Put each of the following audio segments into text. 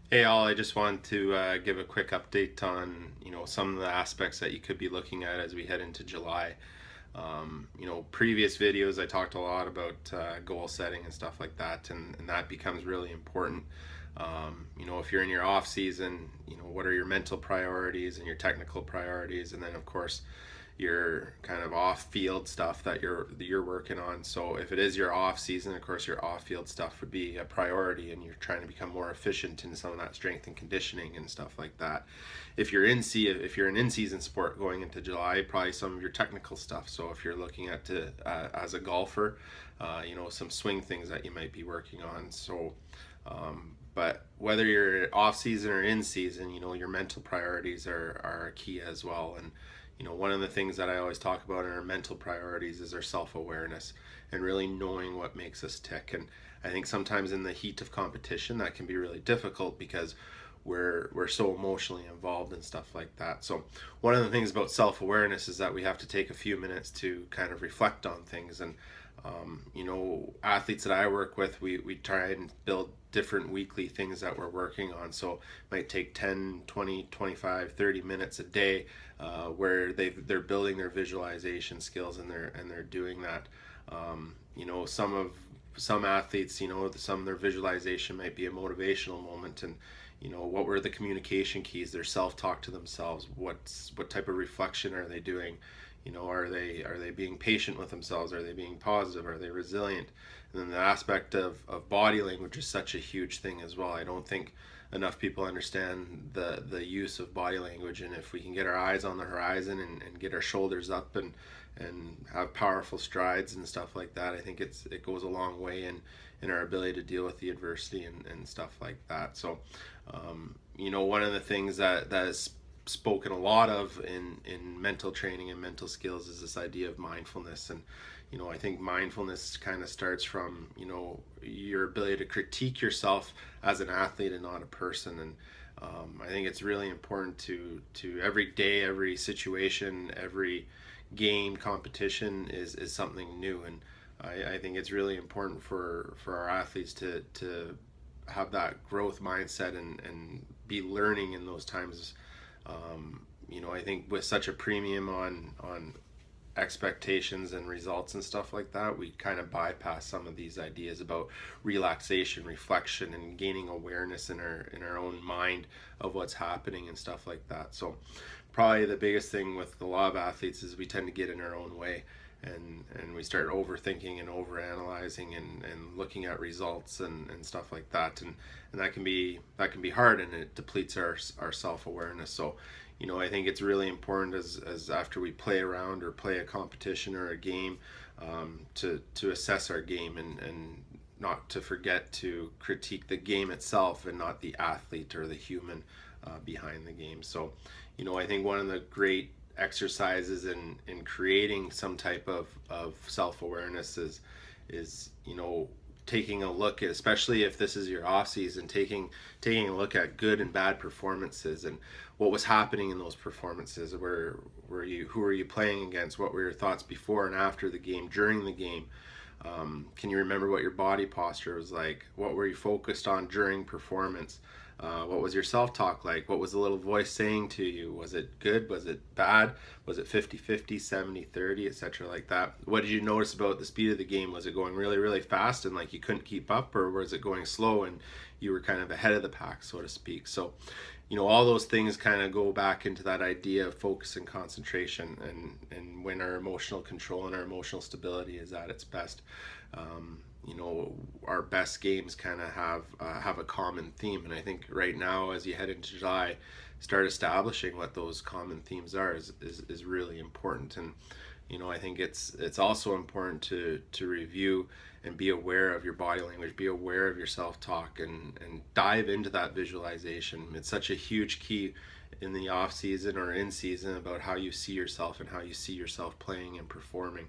Hey, all. I just wanted to give a quick update on some of the aspects that you could be looking at as we head into July. Previous videos I talked a lot about goal setting and stuff like that, and that becomes really important. If you're in your off season, what are your mental priorities and your technical priorities, and then of course your kind of off-field stuff that you're working on. So if it is your off season, of course your off-field stuff would be a priority, and you're trying to become more efficient in some of that strength and conditioning and stuff like that. If you're an in-season sport going into July, probably some of your technical stuff. So if you're looking at as a golfer, some swing things that you might be working on. But whether you're off season or in season, your mental priorities are key as well. And one of the things that I always talk about in our mental priorities is our self-awareness and really knowing what makes us tick. And I think sometimes in the heat of competition that can be really difficult because we're so emotionally involved and stuff like that. So one of the things about self-awareness is that we have to take a few minutes to kind of reflect on things. And athletes that I work with, we try and build different weekly things that we're working on. So it might take 10, 20, 25, 30 minutes a day where they're building their visualization skills, and they're doing that. Some athletes, some of their visualization might be a motivational moment, and what were the communication keys, their self-talk to themselves, what type of reflection are they doing, are they being patient with themselves, are they being positive, are they resilient? And then the aspect of body language is such a huge thing as well. I don't think enough people understand the use of body language, and if we can get our eyes on the horizon and get our shoulders up and have powerful strides and stuff like that, I think it goes a long way in our ability to deal with the adversity and stuff like that. So one of the things that is spoken a lot of in mental training and mental skills is this idea of mindfulness. And I think mindfulness kind of starts from your ability to critique yourself as an athlete and not a person. And I think it's really important to every day, every situation, every game, competition is something new. And I think it's really important for our athletes to have that growth mindset and be learning in those times. I think with such a premium on expectations and results and stuff like that, we kind of bypass some of these ideas about relaxation, reflection, and gaining awareness in our own mind of what's happening and stuff like that. So probably the biggest thing with a lot of athletes is we tend to get in our own way, and we start overthinking and overanalyzing and looking at results and stuff like that, and that can be hard, and it depletes our self-awareness. So I think it's really important as after we play around or play a competition or a game, to assess our game, and not to forget to critique the game itself and not the athlete or the human behind the game. So I think one of the great exercises in creating some type of self-awareness is taking a look at, especially if this is your off season, taking a look at good and bad performances and what was happening in those performances. Who were you playing against? What were your thoughts before and after the game, during the game? Can you remember what your body posture was like? What were you focused on during performance? What was your self-talk like? What was the little voice saying to you? Was it good? Was it bad? Was it 50-50, 70-30, etc. like that? What did you notice about the speed of the game? Was it going really, really fast and like you couldn't keep up, or was it going slow and you were kind of ahead of the pack, so to speak? So all those things kind of go back into that idea of focus and concentration, and when our emotional control and our emotional stability is at its best. Our best games kind of have a common theme, and I think right now, as you head into July, start establishing what those common themes are is really important. And I think it's also important to review and be aware of your body language, be aware of your self-talk, and dive into that visualization. It's such a huge key in the off season or in season about how you see yourself and how you see yourself playing and performing.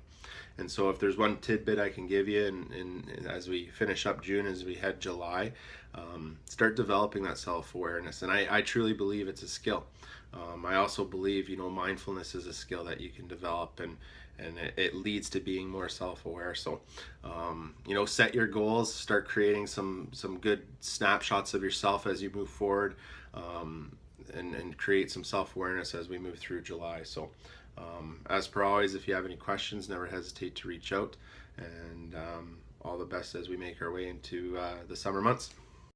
And so if there's one tidbit I can give you, and as we finish up June, as we head July, start developing that self-awareness. And I truly believe it's a skill. I also believe mindfulness is a skill that you can develop, and it leads to being more self-aware. So set your goals, start creating some good snapshots of yourself as you move forward, and create some self-awareness as we move through July. So as per always, if you have any questions, never hesitate to reach out, and all the best as we make our way into the summer months.